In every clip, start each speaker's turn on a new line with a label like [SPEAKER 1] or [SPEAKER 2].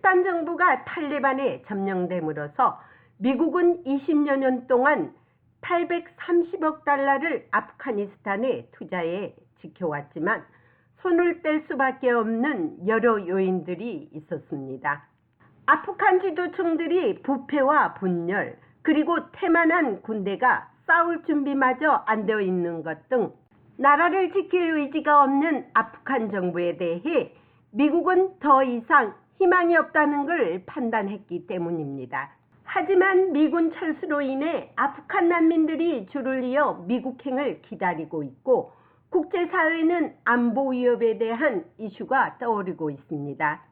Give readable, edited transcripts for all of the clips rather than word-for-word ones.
[SPEAKER 1] 아프간 정부가 탈레반에 점령됨으로써 미국은 20여 년 동안 830억 달러를 아프가니스탄에 투자해 지켜왔지만 손을 뗄 수밖에 없는 여러 요인들이 있었습니다. 아프간 지도층들이 부패와 분열, 그리고 태만한 군대가 싸울 준비마저 안 되어 있는 것 등 나라를 지킬 의지가 없는 아프간 정부에 대해 미국은 더 이상 희망이 없다는 걸 판단했기 때문입니다. 하지만 미군 철수로 인해 아프간 난민들이 줄을 이어 미국행을 기다리고 있고 국제사회는 안보 위협에 대한 이슈가 떠오르고 있습니다.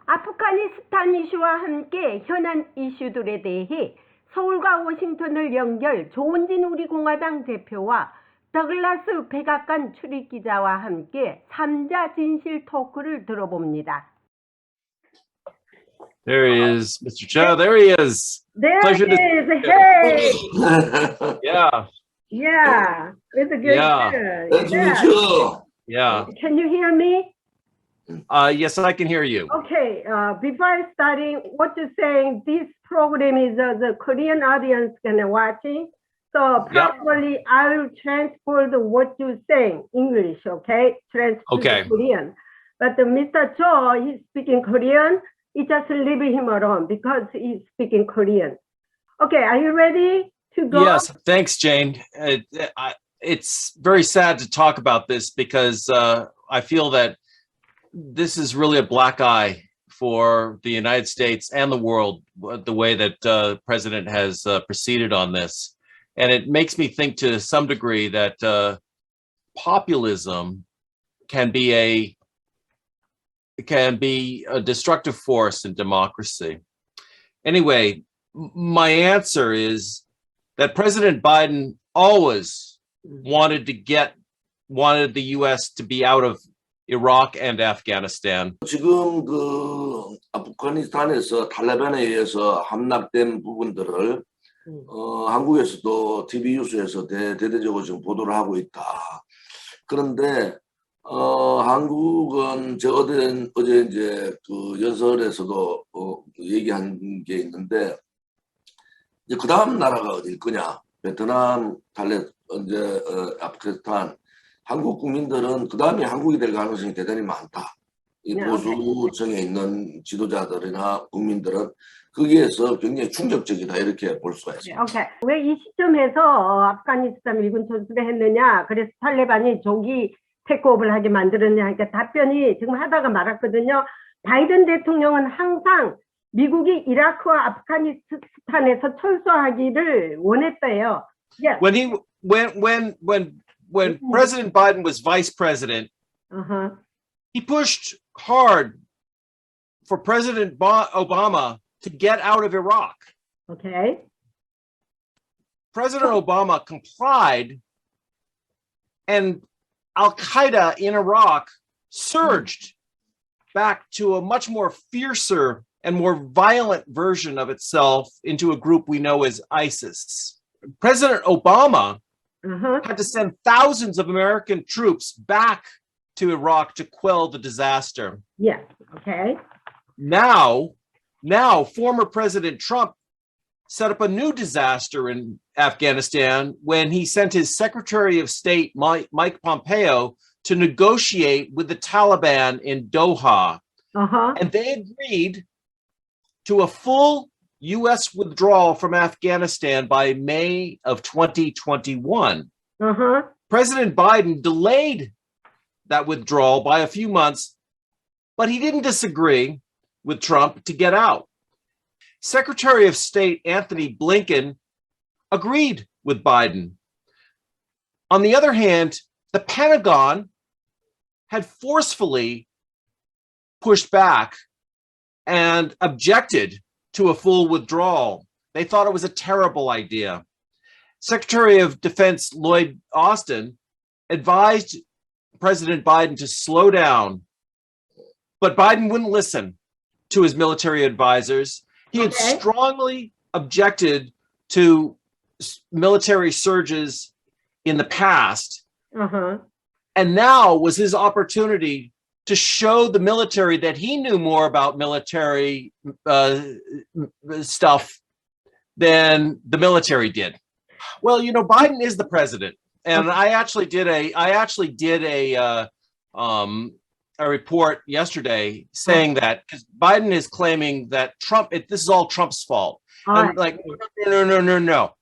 [SPEAKER 1] 아프가니스탄 이슈와 함께 현안 이슈들에 대해 서울과 워싱턴을 연결 조은진 우리공화당 대표와 더글라스 백악관 출입기자와 함께 3자 진실 토크를 들어봅니다.
[SPEAKER 2] There he is, Mr. Cho. There he is.
[SPEAKER 1] There
[SPEAKER 2] Pleasure
[SPEAKER 1] he is. Hey.
[SPEAKER 2] Yeah.
[SPEAKER 1] Yeah. It's a good.
[SPEAKER 2] Yeah.
[SPEAKER 3] Nice to meet you.
[SPEAKER 2] Yeah.
[SPEAKER 1] Can you hear me?
[SPEAKER 2] Yes, I can hear you.
[SPEAKER 1] Okay. Before starting, what you're saying, this program is the Korean audience gonna watching. So probably I will transport what you're saying English. Okay. Transport to Korean. But Mr. Cho, he's speaking Korean. You just leave him alone because he's speaking Korean. Okay, are you ready to go?
[SPEAKER 2] Yes, thanks, Jane. It's very sad to talk about this because I feel that this is really a black eye for the United States and the world, the way that the president has proceeded on this. And it makes me think to some degree that populism can be a destructive force in democracy. Anyway, my answer is that President Biden always wanted the U.S. to be out of Iraq and Afghanistan.
[SPEAKER 3] 지금 그 아프가니스탄에서 탈레반에 의해서 함락된 부분들을 한국에서도 TV 뉴스에서 대대적으로 지금 보도를 하고 있다. 그런데 한국은 어제 이제 그 연설에서도 얘기한 게 있는데 이제 그 다음 나라가 어딜 거냐? 베트남, 이제 아프가니스탄. 한국 국민들은 그 다음에 한국이 될 가능성이 대단히 많다. 이 보수층에 있는 지도자들이나 국민들은 거기에서 굉장히 충격적이다 이렇게 볼 수가 있습니다.
[SPEAKER 1] 오케이. 왜 이 시점에서 아프가니스탄 미군 철수를 했느냐? 그래서 탈레반이 조기 테이크오버를 하게 만들었냐? 그러니까 답변이 지금 하다가 말았거든요. 바이든 대통령은 항상 미국이 이라크와 아프가니스탄에서 철수하기를 원했대요. Yes.
[SPEAKER 2] When President Biden was vice president, he pushed hard for President Obama to get out of Iraq.
[SPEAKER 1] Okay.
[SPEAKER 2] President Obama complied, and Al-Qaeda in Iraq surged back to a much more fiercer and more violent version of itself into a group we know as ISIS. President Obama had to send thousands of American troops back to Iraq to quell the disaster.
[SPEAKER 1] Yeah, okay.
[SPEAKER 2] Now, former President Trump set up a new disaster in Afghanistan when he sent his Secretary of State, Mike Pompeo, to negotiate with the Taliban in Doha. And they agreed to a full U.S. withdrawal from Afghanistan by May of 2021. President Biden delayed that withdrawal by a few months, but he didn't disagree with Trump to get out. Secretary of State Anthony Blinken agreed with Biden. On the other hand, the Pentagon had forcefully pushed back and objected to a full withdrawal. They thought it was a terrible idea. Secretary of Defense Lloyd Austin advised President Biden to slow down, but Biden wouldn't listen to his military advisors. He had strongly objected to military surges in the past, and now was his opportunity to show the military that he knew more about military stuff than the military did. Well, you know, Biden is the president, and I actually did a report yesterday saying that, because Biden is claiming that Trump, this is all Trump's fault. I'm like, no.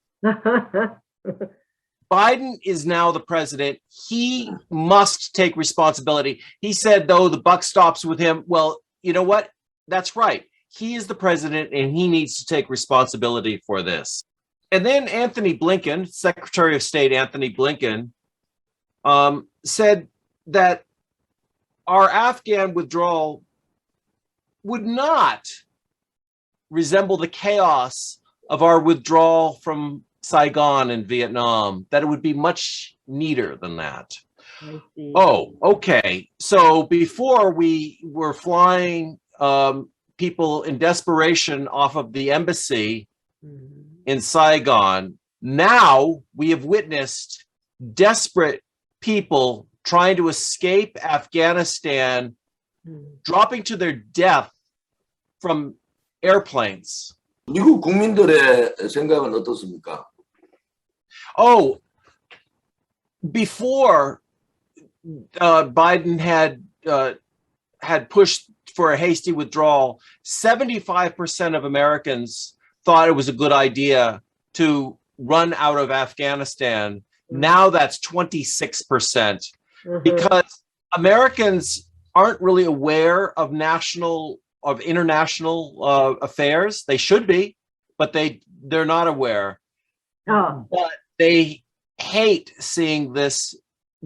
[SPEAKER 2] Biden is now the president. He must take responsibility. He said, though, the buck stops with him. Well, you know what? That's right. He is the president, and he needs to take responsibility for this. And then Anthony Blinken, Secretary of State Anthony Blinken, said that our Afghan withdrawal would not resemble the chaos of our withdrawal from Saigon in Vietnam, that it would be much neater than that.
[SPEAKER 1] I see.
[SPEAKER 2] Oh, okay. So before we were flying people in desperation off of the embassy in Saigon, now we have witnessed desperate people trying to escape Afghanistan, dropping to their death from airplanes.
[SPEAKER 3] 미국 국민들의 생각은 어떻습니까?
[SPEAKER 2] Oh, before Biden had pushed for a hasty withdrawal, 75% of Americans thought it was a good idea to run out of Afghanistan. Now that's 26%, because Americans aren't really aware of international affairs. They should be, but they're not aware.
[SPEAKER 1] Oh.
[SPEAKER 2] But they hate seeing this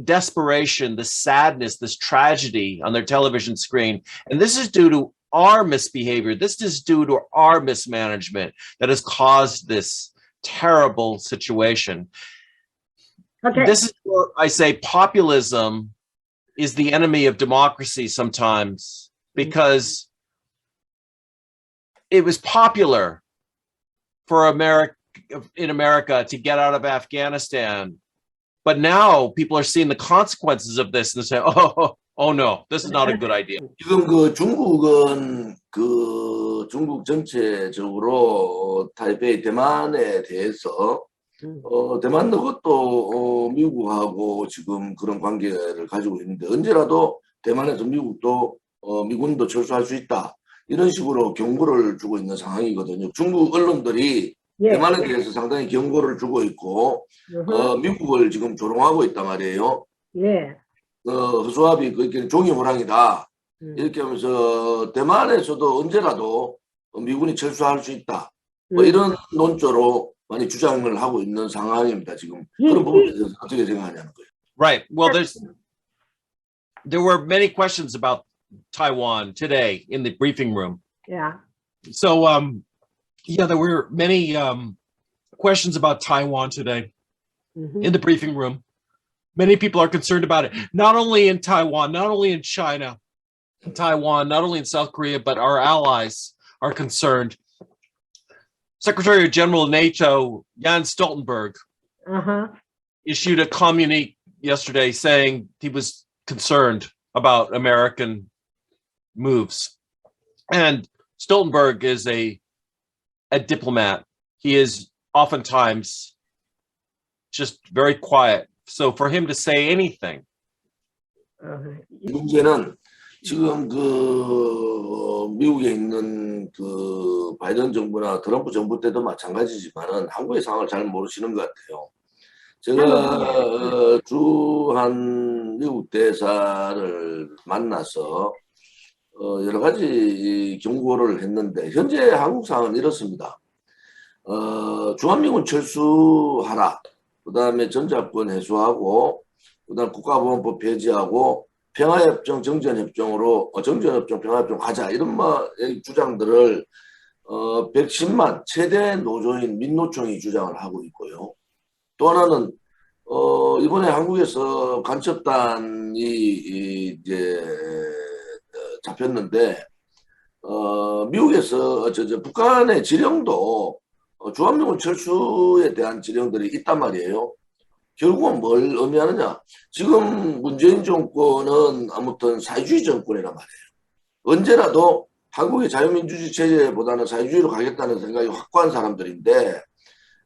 [SPEAKER 2] desperation, this sadness, this tragedy on their television screen. And this is due to our misbehavior. This is due to our mismanagement that has caused this terrible situation.
[SPEAKER 1] Okay.
[SPEAKER 2] This is where I say populism is the enemy of democracy sometimes, because it was popular for in America to get out of Afghanistan. But now people are seeing the consequences of this and they say, oh no, this is not a good idea.
[SPEAKER 3] 지금 그 중국은 중국 전체적으로 타이베이 대만에 대해서 대만도 그것도 미국하고 지금 그런 관계를 가지고 있는데, 언제라도 대만에서 미국도 미군도 철수할 수 있다, 이런 식으로 경고를 주고 있는 상황이거든요. 중국 언론들이 대만에 대해서 상당히 경고를 주고 있고 미국을 지금 조롱하고 있단 말이에요. 허수아비 그렇게 종이호랑이다, 이렇게 하면서 대만에서도 언제라도 미군이 철수할 수 있다, 뭐 이런 논조로 많이 주장을 하고 있는 상황입니다. 지금 그런 부분에 대해서 어떻게 생각하냐는 거예요.
[SPEAKER 2] Right. Well, there were many questions about Taiwan today in the briefing room.
[SPEAKER 1] Yeah.
[SPEAKER 2] So, there were many questions about Taiwan today in the briefing room. Many people are concerned about it, not only in Taiwan, not only in China, in Taiwan, not only in South Korea, but our allies are concerned. Secretary General of NATO, Jens Stoltenberg, issued a communique yesterday saying he was concerned about American moves. And Stoltenberg is a diplomat. He is oftentimes just very quiet. So for him to say anything.
[SPEAKER 3] 문제는 지금 그 미국에 있는 그 바이든 정부나 트럼프 정부 때도 마찬가지지만은 한국의 상황을 잘 모르시는 것 같아요. 제가 주한 미국 대사를 만나서 여러 가지 경고를 했는데, 현재 한국 상황은 이렇습니다. 주한미군 철수하라, 그 다음에 전자권 해소하고, 그 다음 국가보안법 폐지하고, 평화협정, 정전협정으로 정전협정, 평화협정 가자, 이런 주장들을 110만 최대 노조인 민노총이 주장을 하고 있고요. 또 하나는 이번에 한국에서 간첩단이 이제 잡혔는데 미국에서 북한의 지령도 주한미군 철수에 대한 지령들이 있단 말이에요. 결국은 뭘 의미하느냐? 지금 문재인 정권은 아무튼 사회주의 정권이란 말이에요. 언제라도 한국의 자유민주주의 체제보다는 사회주의로 가겠다는 생각이 확고한 사람들인데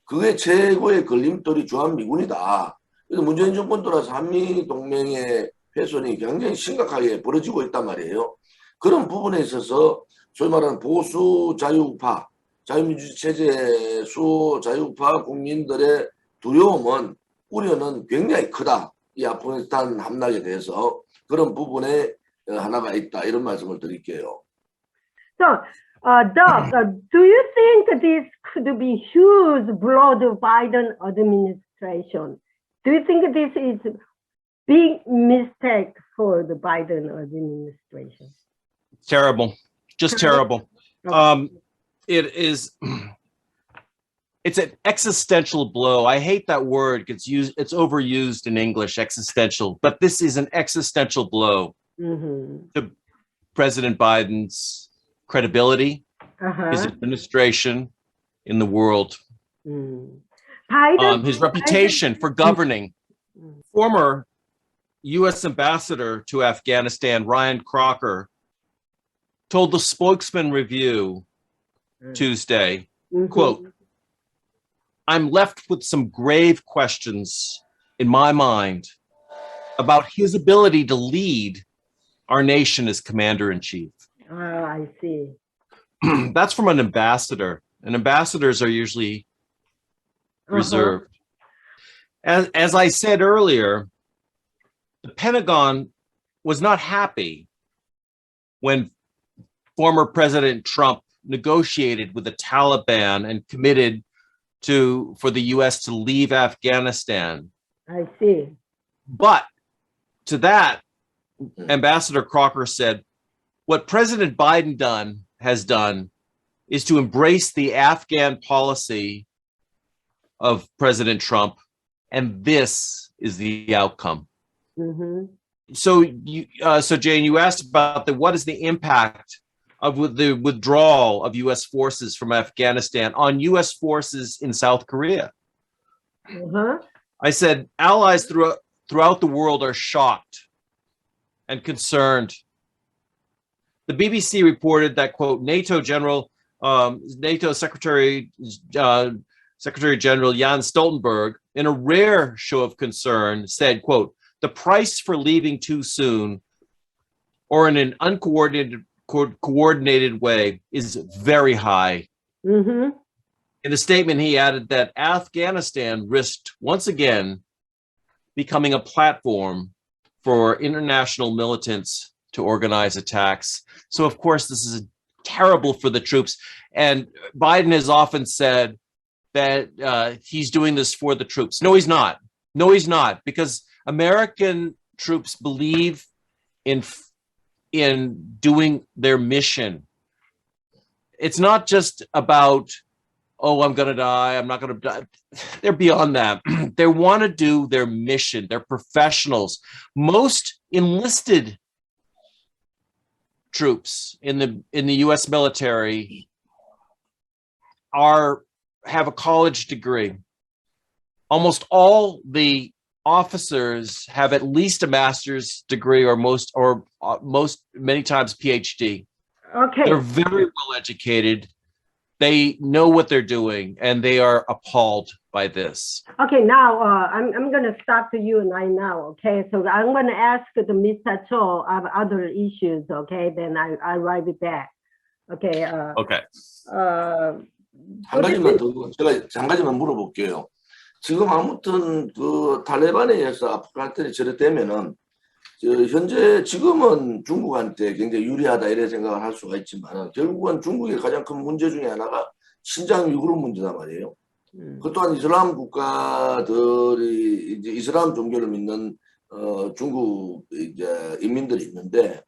[SPEAKER 3] 그게 최고의 걸림돌이 주한미군이다. 그래서 문재인 정권 들어서 한미동맹의 훼손이 굉장히 심각하게 벌어지고 있단 말이에요. 그런 부분에 있어서 소위 말하는 보수 자유파, 자유민주주의 체제 수 자유파 국민들의 두려움은 우려는 굉장히 크다. 이 아프가니스탄 함락에 대해서 그런 부분에 하나가 있다. 이런 말씀을 드릴게요.
[SPEAKER 1] So, Doc, do you think this could be huge blow to Biden administration? Do you think this is big mistake for the Biden administration?
[SPEAKER 2] Terrible, just terrible. It is. It's an existential blow. I hate that word. It's overused in English, existential. But this is an existential blow to President Biden's credibility, his administration in the world, his reputation for governing. Former U.S. ambassador to Afghanistan, Ryan Crocker, told the Spokesman Review Tuesday, quote, "I'm left with some grave questions in my mind about his ability to lead our nation as commander-in-chief."
[SPEAKER 1] I see.
[SPEAKER 2] That's from an ambassador, and ambassadors are usually reserved. As I said earlier, the Pentagon was not happy when former President Trump negotiated with the Taliban and committed for the U.S. to leave Afghanistan.
[SPEAKER 1] I see.
[SPEAKER 2] But to that, Ambassador Crocker said, what President Biden has done is to embrace the Afghan policy of President Trump, and this is the outcome. So, Jane, you asked about what is the impact of the withdrawal of U.S. forces from Afghanistan on U.S. forces in South Korea. I said allies throughout the world are shocked and concerned. The BBC reported that, quote, NATO Secretary General Jens Stoltenberg, in a rare show of concern, said, quote, "The price for leaving too soon or in an coordinated way is very high." In a statement, he added that Afghanistan risked once again becoming a platform for international militants to organize attacks. So, of course, this is terrible for the troops. And Biden has often said that he's doing this for the troops. No, he's not. No, he's not, because American troops believe in doing their mission. It's not just about, oh, I'm going to die, I'm not going to die. They're beyond that. They want to do their mission. They're professionals. Most enlisted troops in the U.S. military have a college degree. Almost all the officers have at least a master's degree, or many times PhD.
[SPEAKER 1] Okay.
[SPEAKER 2] They're very well educated. They know what they're doing, and they are appalled by this.
[SPEAKER 1] Okay, now I'm going to stop to you right now. Okay, so I'm going to ask the Mr. Cho of other issues. Okay, then I'll write it back. Okay.
[SPEAKER 2] Okay.
[SPEAKER 3] 한 가지만 물어볼게요. 지금 아무튼 그 탈레반에 의해서 아프가니스탄이 저랬다면은 현재 지금은 중국한테 굉장히 유리하다 이런 생각을 할 수가 있지만 결국은 중국의 가장 큰 문제 중에 하나가 신장 위구르 문제단 말이에요. 그 또한 이슬람 국가들이 이제 이슬람 종교를 믿는 중국 이제 인민들이 있는데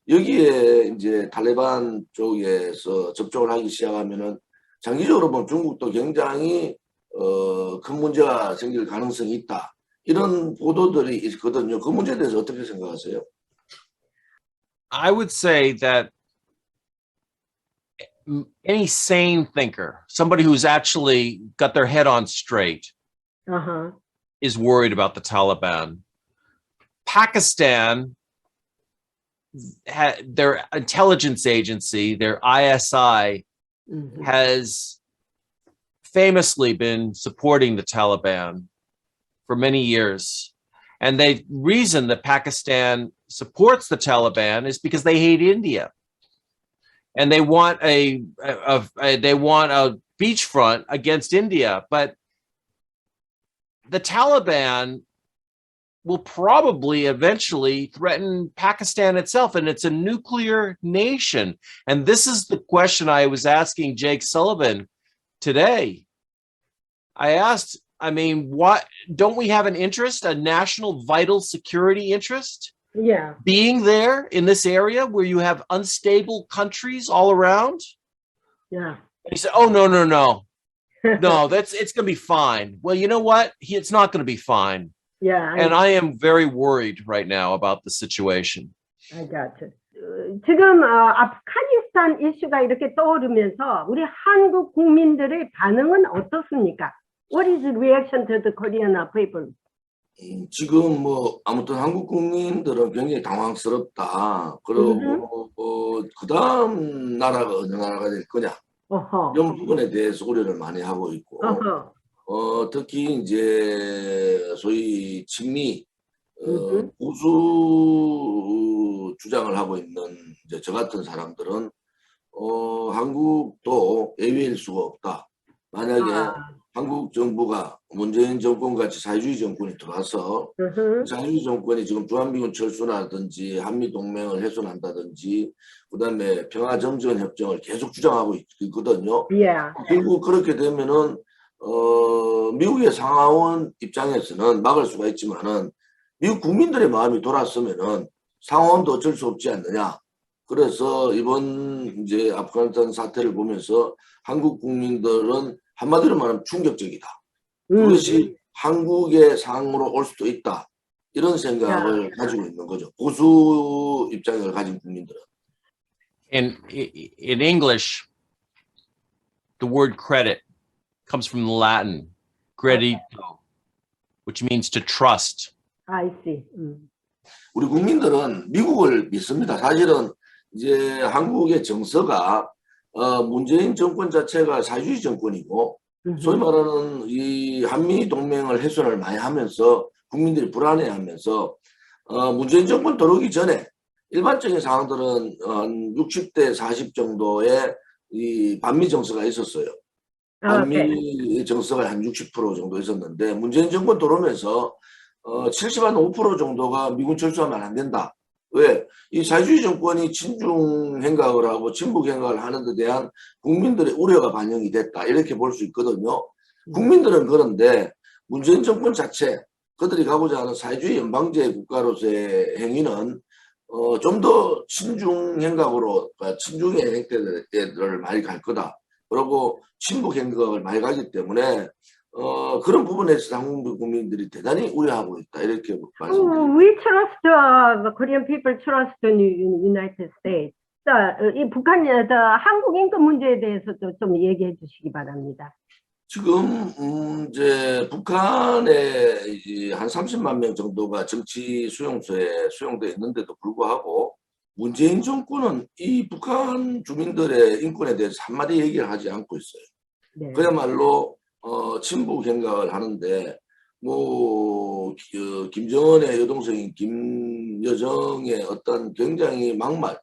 [SPEAKER 3] 여기에 이제 탈레반 쪽에서 접촉을 하기 시작하면은 장기적으로 보면 중국도 굉장히 큰 문제가 생길 가능성이 있다. 이런 보도들이 있거든요. 그 문제에 대해서 어떻게 생각하세요?
[SPEAKER 2] I would say that any sane thinker, somebody who's actually got their head on straight, is worried about the Taliban. Pakistan, their intelligence agency, their ISI, has famously been supporting the Taliban for many years. And the reason that Pakistan supports the Taliban is because they hate India. And they want a beachfront against India. But the Taliban will probably eventually threaten Pakistan itself, and it's a nuclear nation. And this is the question I was asking Jake Sullivan today. I asked, I mean, what, don't we have an interest, a national vital security interest?
[SPEAKER 1] Yeah.
[SPEAKER 2] Being there in this area where you have unstable countries all around?
[SPEAKER 1] Yeah.
[SPEAKER 2] And he said, oh, no, it's going to be fine. Well, you know what? It's not going to be fine.
[SPEAKER 1] Yeah.
[SPEAKER 2] And I am very worried right now about the situation.
[SPEAKER 1] I got it. 지금 아프가니스탄 이슈가 이렇게 떠오르면서 우리 한국 국민들의 반응은 어떻습니까? What is the reaction to the Korean people?
[SPEAKER 3] 지금 뭐 아무튼 한국 국민들은 굉장히 당황스럽다. 그리고 그 다음 나라가 어느 나라가 될 거냐 이런 부분에 대해서 우려를 많이 하고 있고 특히 이제 소위 친미 보수 주장을 하고 있는 이제 저 같은 사람들은 한국도 예외일 수가 없다. 만약에 한국 정부가 문재인 정권 같이 사회주의 정권이 들어와서 사회주의 정권이 지금 주한미군 철수라든지 한미동맹을 훼손한다든지 그다음에 평화정전협정을 계속 주장하고 있거든요.
[SPEAKER 1] Yeah.
[SPEAKER 3] 결국 그렇게 되면은 미국의 상하원 입장에서는 막을 수가 있지만은 미국 국민들의 마음이 돌았으면은 상하원도 어쩔 수 없지 않느냐. 그래서 이번 이제 아프가니스탄 사태를 보면서 한국 국민들은 한마디로 말하면 충격적이다. 그것이 한국의 상황으로 올 수도 있다. 이런 생각을 가지고 있는 거죠. 보수 입장을 가진 국민들은.
[SPEAKER 2] In English, the word credit comes from the Latin credito, which means to trust.
[SPEAKER 1] I see.
[SPEAKER 3] 우리 국민들은 미국을 믿습니다. 사실은 이제 한국의 정서가 문재인 정권 자체가 사회주의 정권이고 소위 말하는 이 한미 동맹을 훼손을 많이 하면서 국민들이 불안해하면서 문재인 정권 들어오기 전에 일반적인 상황들은 한 60대 40 정도의 이 반미 정서가 있었어요. 반미 정서가 한 60% 정도 있었는데 문재인 정권 들어오면서 75% 정도가 미군 철수하면 안 된다. 왜? 이 사회주의 정권이 친중 행각을 하고 친북 행각을 하는 데 대한 국민들의 우려가 반영이 됐다. 이렇게 볼 수 있거든요. 국민들은 그런데 문재인 정권 자체 그들이 가고자 하는 사회주의 연방제 국가로서의 행위는 좀 더 친중 행각으로 친중의 행태들을 많이 갈 거다. 그리고 친북 행각을 많이 가기 때문에 그런 부분에서 한국 국민들이 대단히 우려하고 있다. 이렇게 말씀드립니다.
[SPEAKER 1] We trust the Korean people trust the United States. 이 북한, 한국 인권 문제에 대해서도 좀 얘기해 주시기 바랍니다.
[SPEAKER 3] 지금 이제 북한에 한 30만 명 정도가 정치 수용소에 수용되어 있는데도 불구하고 문재인 정권은 이 북한 주민들의 인권에 대해서 한마디 얘기를 하지 않고 있어요. 네. 그야말로 친북 행각을 하는데 뭐 김정은의 여동생인 김여정의 어떤 굉장히 막말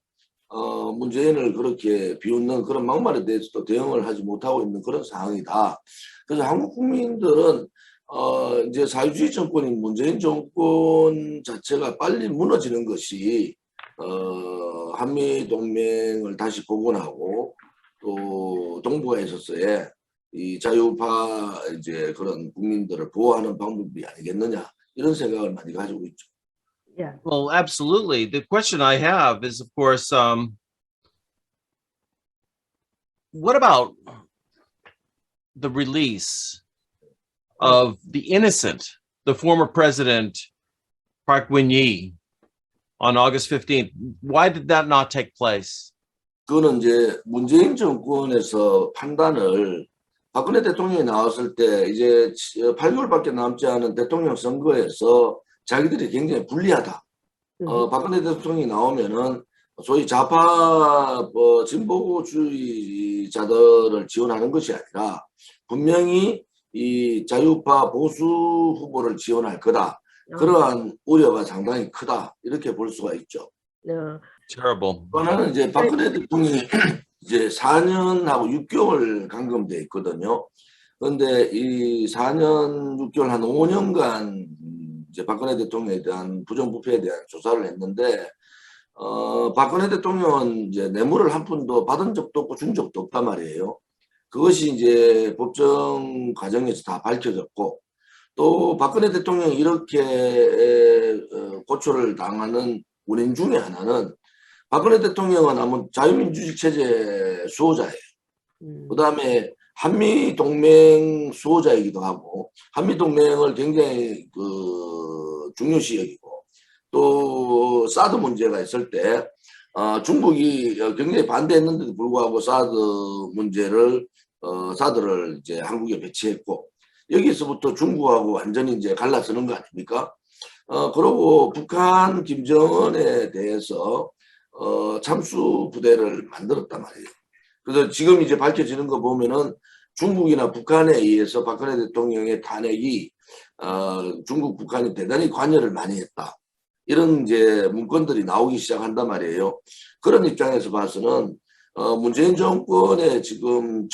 [SPEAKER 3] 문재인을 그렇게 비웃는 그런 막말에 대해서도 대응을 하지 못하고 있는 그런 상황이다. 그래서 한국 국민들은 이제 사회주의 정권인 문재인 정권 자체가 빨리 무너지는 것이 한미 동맹을 다시 복원하고 또 동북아에 있어서의 이 자유파 이제 그런 국민들을 보호하는 방법이 아니겠느냐 이런 생각을 많이 가지고 있죠.
[SPEAKER 1] Yeah.
[SPEAKER 2] Well, absolutely. The question I have is, of course, what about the release of the innocent, the former president Park Geun-hye on August 15th? Why did that not take place?
[SPEAKER 3] 그거는 이제 문재인 정권에서 판단을 박근혜 대통령이 나왔을 때 이제 8개월밖에 남지 않은 대통령 선거에서 자기들이 굉장히 불리하다. 박근혜 대통령이 나오면은 소위 좌파 진보주의자들을 지원하는 것이 아니라 분명히 이 자유파 보수 후보를 지원할 거다. 그러한 우려가 상당히 크다. 이렇게 볼 수가 있죠.
[SPEAKER 2] Terrible.
[SPEAKER 3] 또 하나는 이제 박근혜 대통령이 이제 4년하고 6개월 감금돼 있거든요. 그런데 이 4년 6개월 한 5년간 이제 박근혜 대통령에 대한 부정부패에 대한 조사를 했는데 박근혜 대통령은 이제 뇌물을 한 푼도 받은 적도 없고 준 적도 없단 말이에요. 그것이 이제 법정 과정에서 다 밝혀졌고 또 박근혜 대통령이 이렇게 고초를 당하는 원인 중에 하나는 박근혜 대통령은 아무 자유민주주의 체제 수호자예요. 그 다음에 한미동맹 수호자이기도 하고 한미동맹을 굉장히 중요시 여기고 또 사드 문제가 있을 때 중국이 굉장히 반대했는데도 불구하고 사드를 이제 한국에 배치했고 여기서부터 중국하고 완전히 이제 갈라서는 거 아닙니까? 그리고 북한 김정은에 대해서 참수 부대를 만들었단 말이에요. 그래서 지금 이제 밝혀지는 거 보면은 중국이나 북한에 의해서 박근혜 대통령의 탄핵이 중국, 북한이 대단히 관여를 많이 했다. 이런 이제 문건들이 나오기 시작한단 말이에요. 그런 입장에서 봐서는 문재인 정권의 지금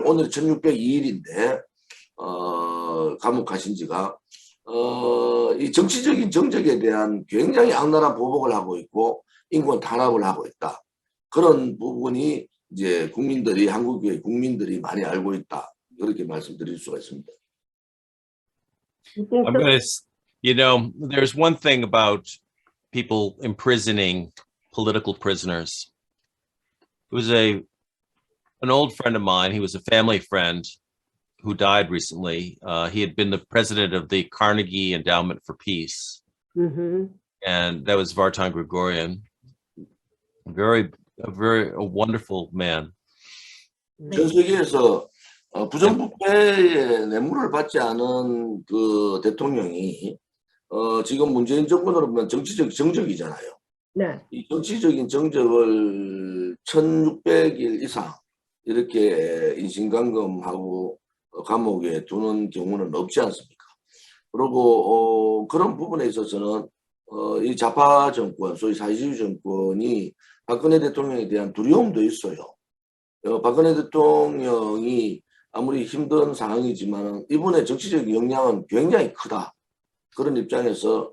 [SPEAKER 3] 오늘 1602일인데 감옥 가신 지가 이 정치적인 정적에 대한 굉장히 악랄한 보복을 하고 있고 인권 탄압을 하고 있다. 그런 부분이 이제 한국의 국민들이 많이 알고 있다. 그렇게 말씀드릴 수가 있습니다.
[SPEAKER 2] I'm going to, there's one thing about people imprisoning political prisoners. It was an old friend of mine. He was a family friend who died recently. He had been the president of the Carnegie Endowment for Peace. And that was Vartan Grigorian. A wonderful man.
[SPEAKER 3] 전 세계에서 부정부패의 뇌물을 받지 않은 그 대통령이 지금 문재인 정권으로 보면 정치적 정적이잖아요.
[SPEAKER 1] 네.
[SPEAKER 3] 이 정치적인 정적을 1600일 이상 이렇게 인신감금하고 감옥에 두는 경우는 없지 않습니까? 그리고 그런 부분에 있어서는 이 좌파 정권, 소위 사회주의 정권이 박근혜 대통령에 대한 두려움도 있어요. 박근혜 대통령이 아무리 힘든 상황이지만 이분의 정치적 역량은 굉장히 크다. 그런 입장에서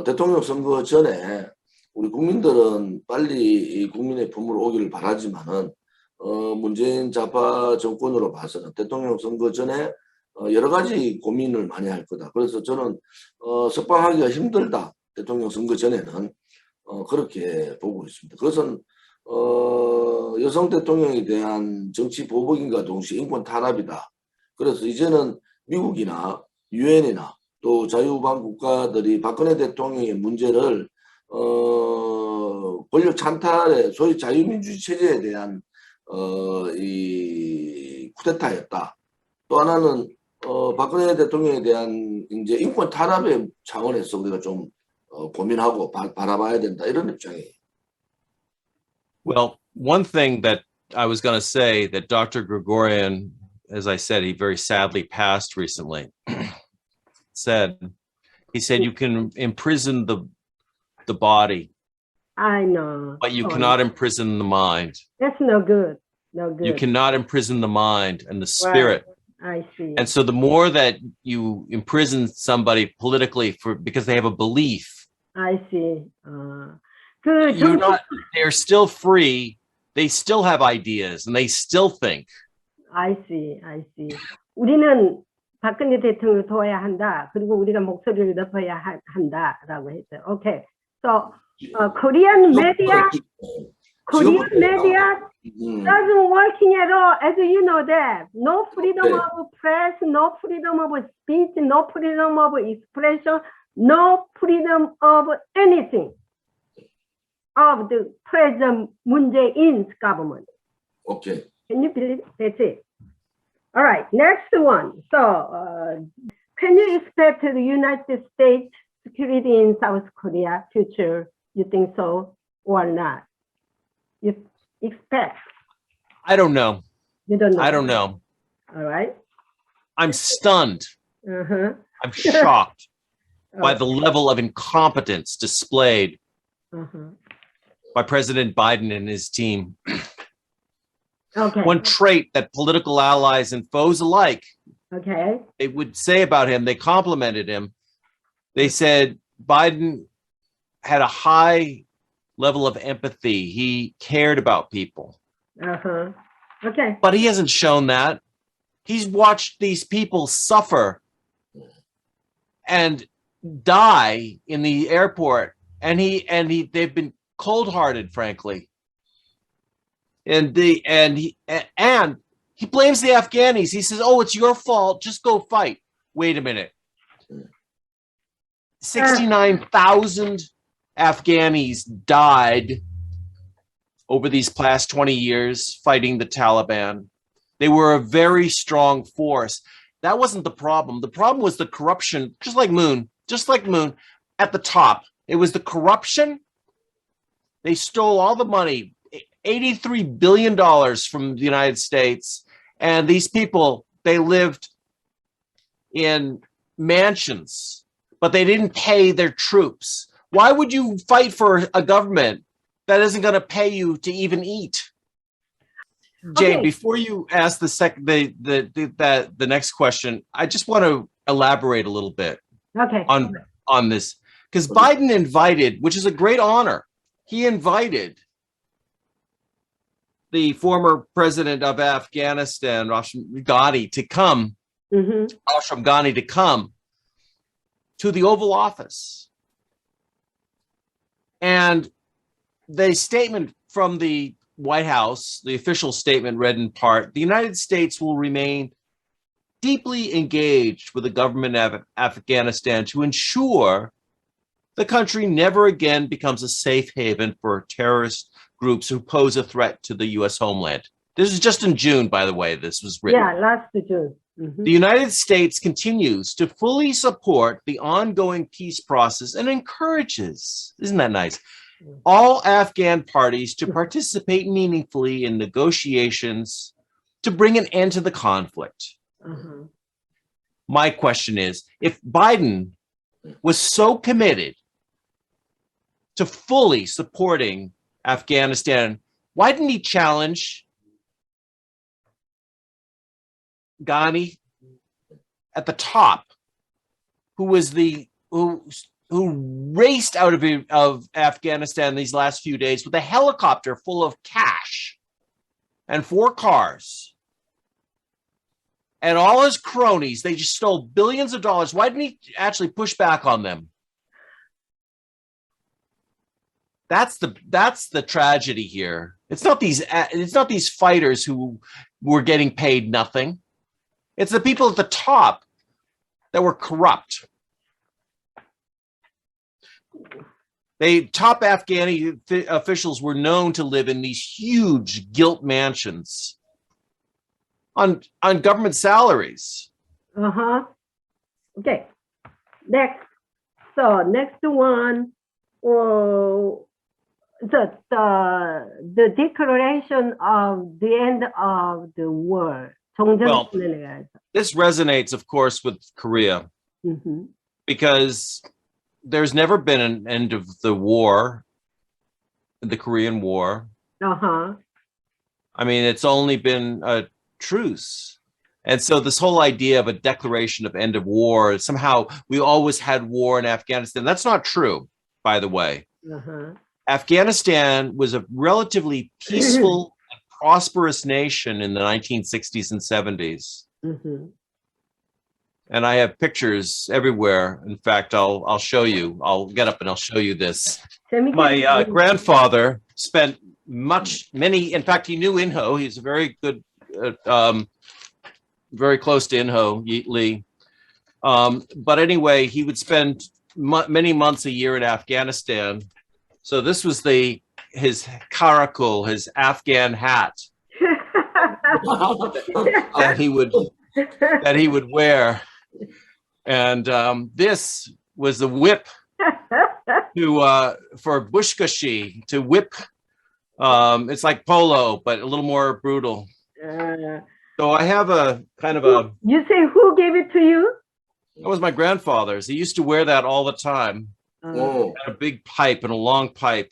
[SPEAKER 3] 대통령 선거 전에 우리 국민들은 빨리 국민의 품으로 오기를 바라지만은 문재인 좌파 정권으로 봐서는 대통령 선거 전에 여러 가지 고민을 많이 할 거다. 그래서 저는 석방하기가 힘들다. 대통령 선거 전에는 그렇게 보고 있습니다. 그것은 여성 대통령에 대한 정치 보복인과 동시에 인권 탄압이다. 그래서 이제는 미국이나 유엔이나 또 자유우방 국가들이 박근혜 대통령의 문제를 권력 찬탈의 소위 자유민주주의 체제에 대한 이 쿠데타였다. 또 하나는 박근혜 대통령에 대한 이제 인권 탄압의 차원에서 우리가 좀 고민하고 바라봐야 된다 이런 입장이에요.
[SPEAKER 2] Well, one thing that I was going to say that Dr. Grigorian, as I said, he very sadly passed recently. He said you can imprison the body.
[SPEAKER 1] I know.
[SPEAKER 2] But you cannot imprison the mind.
[SPEAKER 1] That's no good. No good.
[SPEAKER 2] You cannot imprison the mind and the spirit.
[SPEAKER 1] Right. I see.
[SPEAKER 2] And so the more that you imprison somebody politically because they have a belief,
[SPEAKER 1] I see.
[SPEAKER 2] they're still free. They still have ideas and they still think.
[SPEAKER 1] I see. 우리는 박근혜 대통령을 도와야 한다. 그리고 우리가 목소리를 높여야 한다라고 했어요. Okay. So Korean media doesn't working at all. As you know that. No freedom of press, no freedom of speech, no freedom of expression, no freedom of anything of the President Moon Jae-in's government.
[SPEAKER 3] Okay.
[SPEAKER 1] Can you believe it? That's it. All right, next one. So, can you expect the United States security in South Korea future? You think so or not? You expect?
[SPEAKER 2] I don't know.
[SPEAKER 1] You don't know.
[SPEAKER 2] I don't know.
[SPEAKER 1] All right.
[SPEAKER 2] I'm stunned.
[SPEAKER 1] Uh-huh.
[SPEAKER 2] I'm shocked by the level of incompetence displayed by President Biden and his team.
[SPEAKER 1] Okay.
[SPEAKER 2] One trait that political allies and foes alike, they would say about him, they complimented him. They said Biden had a high level of empathy. He cared about people.
[SPEAKER 1] Okay.
[SPEAKER 2] But he hasn't shown that. He's watched these people suffer and die in the airport, and they've been cold-hearted, frankly. And he blames the Afghanis. He says, "Oh, it's your fault. Just go fight." Wait a minute. 69,000 Afghanis died over these past 20 years fighting the Taliban. They were a very strong force. That wasn't the problem. The problem was the corruption, just like Moon, at the top. It was the corruption. They stole all the money, $83 billion from the United States. And these people, they lived in mansions, but they didn't pay their troops. Why would you fight for a government that isn't going to pay you to even eat? Jane, before you ask the next question, I just want to elaborate a little bit on this, because Biden invited, which is a great honor, he invited the former president of Afghanistan, Ashraf Ghani, to come to the Oval Office. And the statement from the White House, the official statement read in part, the United States will remain deeply engaged with the government of Afghanistan to ensure the country never again becomes a safe haven for terrorist groups who pose a threat to the U.S. homeland. This is just in June, by the way, this was written.
[SPEAKER 1] Yeah, last June.
[SPEAKER 2] The United States continues to fully support the ongoing peace process and encourages, isn't that nice, all Afghan parties to participate meaningfully in negotiations to bring an end to the conflict. My question is, if Biden was so committed to fully supporting Afghanistan, why didn't he challenge Ghani at the top, who raced out of Afghanistan these last few days with a helicopter full of cash and 4 cars, and all his cronies? They just stole billions of dollars. Why didn't he actually push back on them? That's the tragedy here. It's not these fighters who were getting paid nothing. It's the people at the top that were corrupt. Top Afghani officials were known to live in these huge gilt mansions on government salaries.
[SPEAKER 1] Okay. Next. So next one, the declaration of the end of the war.
[SPEAKER 2] Well, this resonates, of course, with Korea, because there's never been an end of the war, the Korean War. I mean, it's only been a truce. And so this whole idea of a declaration of end of war, somehow we always had war in Afghanistan. That's not true, by the way. Afghanistan was a relatively peaceful and prosperous nation in the 1960s and 70s. And I have pictures everywhere. In fact, I'll show you. I'll get up and I'll show you this. My grandfather spent in fact, he knew Inho. He's a very good, very close to Inho, Lee. But anyway, he would spend many months a year in Afghanistan. So this was his karakul, his Afghan hat. that he would wear. And this was the whip for bushkashi, to whip. It's like polo, but a little more brutal. So I have a kind of a.
[SPEAKER 1] You say who gave it to you?
[SPEAKER 2] That was my grandfather's. He used to wear that all the time.
[SPEAKER 3] 어.
[SPEAKER 2] A big pipe and a long pipe.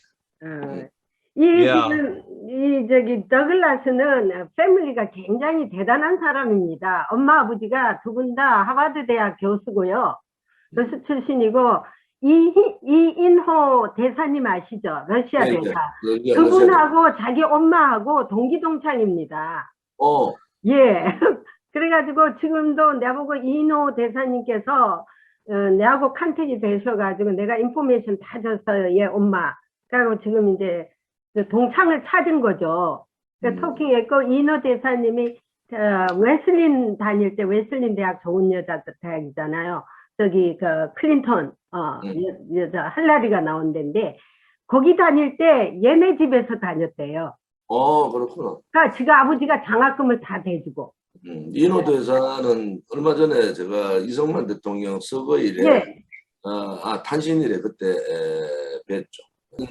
[SPEAKER 1] 지금 더글라스는 패밀리가 굉장히 대단한 사람입니다. 엄마 아버지가 두 분 다 하버드 대학 교수고요. 교수 출신이고 이인호 대사님 아시죠? 러시아
[SPEAKER 3] 네,
[SPEAKER 1] 대사.
[SPEAKER 3] 네.
[SPEAKER 1] 그분하고 자기 엄마하고 동기동창입니다. 예. 그래가지고 지금도 나보고 이인호 대사님께서 내하고 컨택이 되셔가지고 내가 인포메이션 다 줬어요. 얘 엄마. 그리고 지금 이제 동창을 찾은 거죠. 토킹했고 이인호 대사님이 웨슬린 다닐 때 웨슬린 대학 좋은 여자 대학이잖아요. 저기 그 클린턴 여자 할라리가 나온 데인데 거기 다닐 때 얘네 집에서 다녔대요.
[SPEAKER 3] 그렇구나.
[SPEAKER 1] 그러니까 지가 아버지가 장학금을 다 대주고.
[SPEAKER 3] 이인호 대사는 얼마 전에 제가 이승만 대통령 서거일에 탄신일에 그때 뵀죠.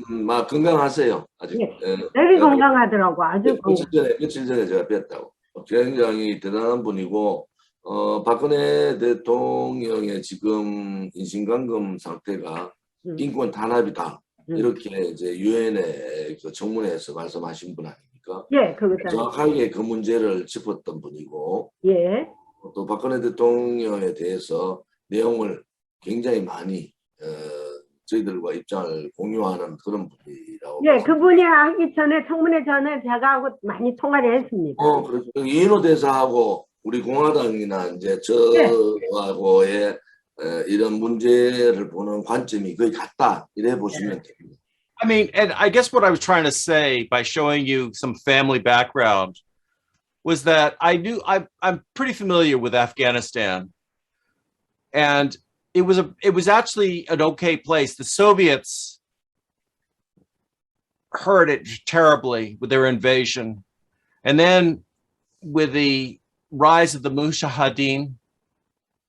[SPEAKER 3] 막 건강하세요 아직.
[SPEAKER 1] 되게 건강하더라고. 아주
[SPEAKER 3] 며칠 전에 제가 뵀다고. 굉장히 대단한 분이고 박근혜 대통령의 지금 인신감금 상태가 인권 탄압이다. 이렇게 이제 유엔의 그 청문회에서 말씀하신 분 아닙니까?
[SPEAKER 1] 예, 그거죠.
[SPEAKER 3] 정확하게 그 문제를 짚었던 분이고,
[SPEAKER 1] 예.
[SPEAKER 3] 또 박근혜 대통령에 대해서 내용을 굉장히 많이 저희들과 입장을 공유하는 그런 분이라고.
[SPEAKER 1] 예, 그분이 하기 전에 청문회 전에 제가 하고 많이 통화를 했습니다.
[SPEAKER 3] 그렇죠. 이인호 대사하고 우리 공화당이나 이제 저하고의 이런 문제를 보는 관점이 거의 같다 이래 보시면 됩니다.
[SPEAKER 2] I mean, and I guess what I was trying to say by showing you some family background was that I'm pretty familiar with Afghanistan, and it was actually an okay place. The Soviets hurt it terribly with their invasion, and then with the rise of the Mujahideen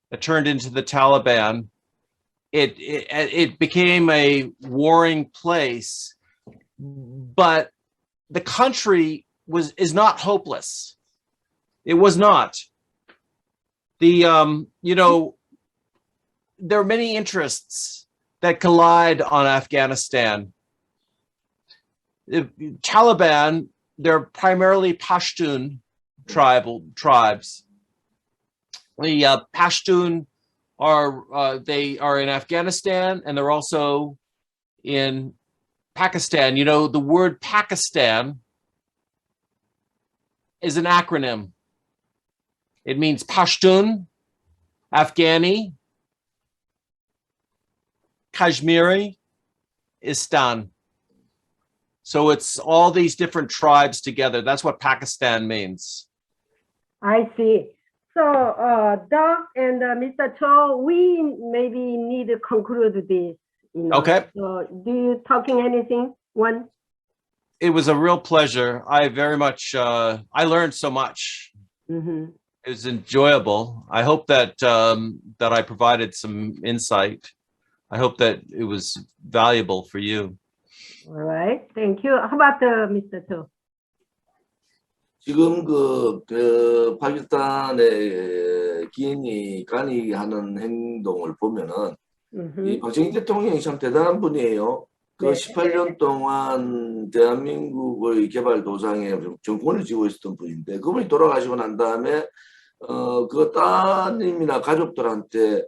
[SPEAKER 2] that turned into the Taliban, it became a warring place, but the country is not hopeless. It was not. The there are many interests that collide on Afghanistan. The Taliban, they're primarily Pashtun tribes. The Pashtun they are in Afghanistan, and they're also in Pakistan. You know, the word Pakistan is an acronym. It means Pashtun, Afghani, Kashmiri, Istan. So it's all these different tribes together. That's what Pakistan means.
[SPEAKER 1] I see. So, Doug and Mr. Cho, we maybe need to conclude this.
[SPEAKER 2] Okay.
[SPEAKER 1] So, do you talking anything? One.
[SPEAKER 2] It was a real pleasure. I very much, I learned so much.
[SPEAKER 1] Mm-hmm.
[SPEAKER 2] It was enjoyable. I hope that that I provided some insight. I hope that it was valuable for you.
[SPEAKER 1] All right. Thank you. How about Mr. Cho?
[SPEAKER 3] 지금 파키스탄의 기인이 간이하는 행동을 보면은 이 박정희 대통령이 참 대단한 분이에요. 그 18년 동안 대한민국의 개발 도상에 정권을 쥐고 있었던 분인데 그분이 돌아가시고 난 다음에 그 따님이나 가족들한테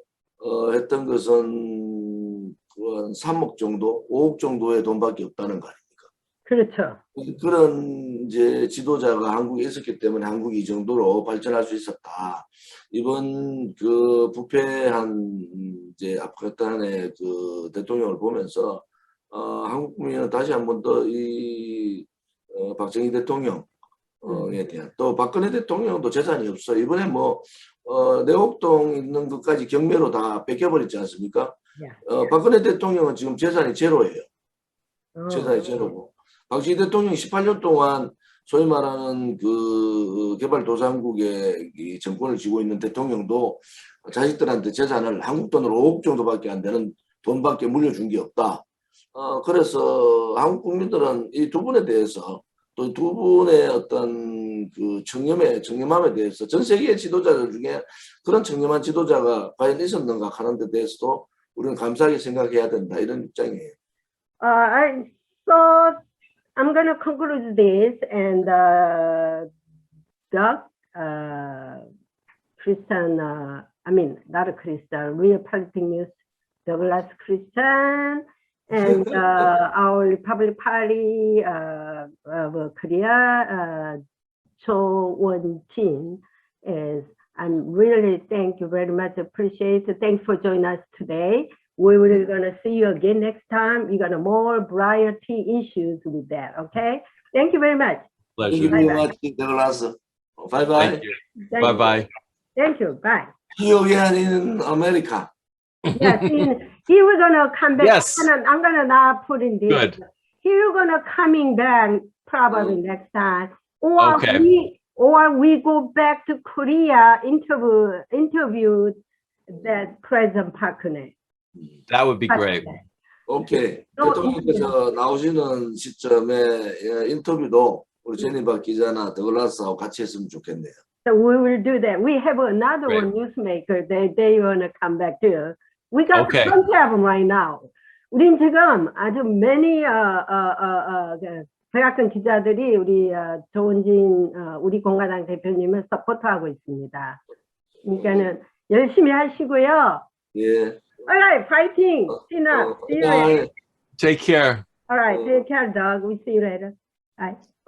[SPEAKER 3] 했던 것은 한 3억 정도, 5억 정도의 돈밖에 없다는 거 아닙니까?
[SPEAKER 1] 그렇죠.
[SPEAKER 3] 그런 이제 지도자가 한국에 있었기 때문에 한국이 이 정도로 발전할 수 있었다. 이번 그 부패한 이제 아프가니스탄의 그 대통령을 보면서 한국 국민은 다시 한 번 더 이 박정희 대통령에 대한 또 박근혜 대통령도 재산이 없어. 이번에 뭐 내곡동 있는 것까지 경매로 다 뺏겨버렸지 않습니까? 박근혜 대통령은 지금 재산이 제로예요. 재산이 제로고. 박정희 대통령이 18년 동안 소위 말하는 그 개발도상국의 이 정권을 쥐고 있는 대통령도 자식들한테 재산을 한국 돈으로 5억 정도밖에 안 되는 돈밖에 물려준 게 없다. 그래서 한국 국민들은 이 두 분에 대해서 또 두 분의 어떤 그 청렴함에 대해서 전 세계 지도자들 중에 그런 청렴한 지도자가 과연 있었는가 하는 데 대해서도 우리는 감사하게 생각해야 된다 이런 입장이에요.
[SPEAKER 1] So I'm going to conclude this and Doug, Christian, I mean, not a Christian, Real Politics News, Douglas Christian, and our Republic Party of Korea, Cho Won-jin, is I'm really thank you very much. Appreciate it. Thanks for joining us today. We will gonna see you again next time. We're gonna more variety issues with that. Okay. Thank you very much.
[SPEAKER 3] Thank you
[SPEAKER 2] Pleasure.
[SPEAKER 3] very much, Douglas. Bye bye.
[SPEAKER 2] Thank you. Bye bye.
[SPEAKER 1] Thank you. Bye.
[SPEAKER 3] See you again in America.
[SPEAKER 1] Yes, he was gonna come back.
[SPEAKER 2] Yes.
[SPEAKER 1] I'm gonna not put in this.
[SPEAKER 2] Good.
[SPEAKER 1] He was gonna coming back probably next time, or
[SPEAKER 2] Okay.
[SPEAKER 1] we go back to Korea interview that President Park Geun-hye.
[SPEAKER 2] That would be great.
[SPEAKER 3] 오케이.
[SPEAKER 1] 또
[SPEAKER 3] 대통령께서 나오시는 시점에 인터뷰도 우리 제니박 기자나 더글라스하고 같이 했으면 좋겠네요.
[SPEAKER 1] So we will do that. We have another
[SPEAKER 2] Great.
[SPEAKER 1] one newsmaker. They want to come back too. We got
[SPEAKER 2] Okay.
[SPEAKER 1] 20 of them right now. 우린 지금 아주 many 백악관 기자들이 우리 조은진 우리공화당 대표님을 서포트하고 있습니다. 그러니까는 열심히 하시고요.
[SPEAKER 3] 예.
[SPEAKER 1] Alright, fighting. See you later.
[SPEAKER 2] Take care.
[SPEAKER 1] Alright, take care, dog. We see you later. Bye.